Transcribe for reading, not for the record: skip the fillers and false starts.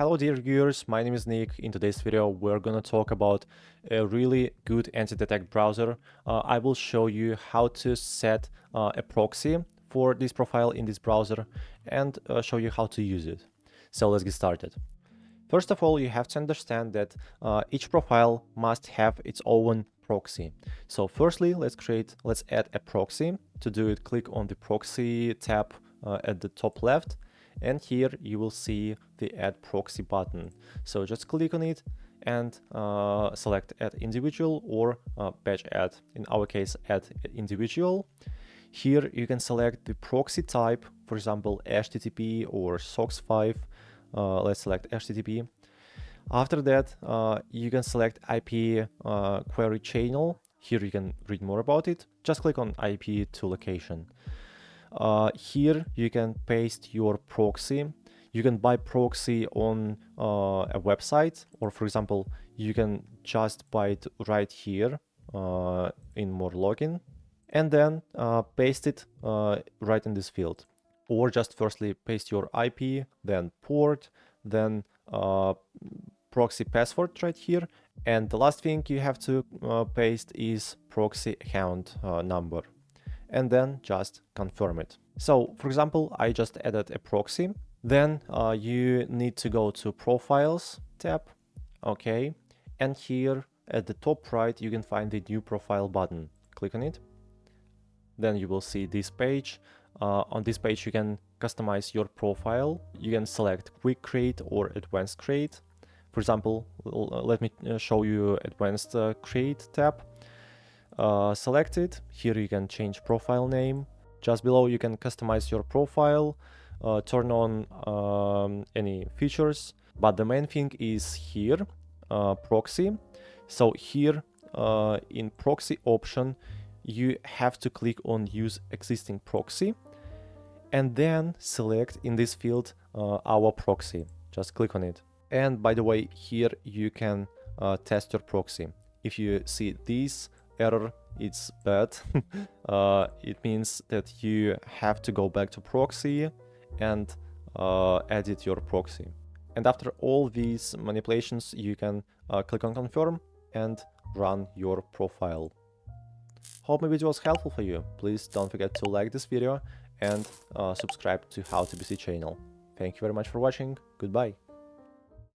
Hello dear viewers, my name is Nick. In today's video we're gonna talk about a really good anti-detect browser. I will show you how to set a proxy for this profile in this browser and show you how to use it. So let's get started. First of all, you have to understand that each profile must have its own proxy. So firstly, let's add a proxy. To do it, click on the proxy tab at the top left, and here you will see the add proxy button. So just click on it and select add individual or batch add. In our case, add individual. Here you can select the proxy type, for example, HTTP or SOCKS5. Let's select HTTP. After that, you can select IP query channel. Here you can read more about it. Just click on IP to location. Here you can paste your proxy. You can buy proxy on a website, or for example, you can just buy it right here in MoreLogin, and then paste it right in this field. Or just firstly paste your IP, then port, then proxy password right here, and the last thing you have to paste is proxy account number, and then just confirm it. So for example, I just added a proxy. Then you need to go to Profiles tab, okay, and here at the top right you can find the New Profile button. Click on it. Then you will see this page. On this page you can customize your profile. You can select Quick Create or Advanced Create. For example, let me show you Advanced Create tab. Select it. Here you can change profile name. Just below you can customize your profile, turn on any features, but the main thing is here, proxy. So here in proxy option, you have to click on use existing proxy and then select in this field our proxy. Just click on it. And by the way, here you can test your proxy. If you see this error, it's bad. It means that you have to go back to proxy and edit your proxy. And after all these manipulations, you can click on confirm and run your profile. Hope my video was helpful for you. Please don't forget to like this video and subscribe to How to BC channel. Thank you very much for watching. Goodbye.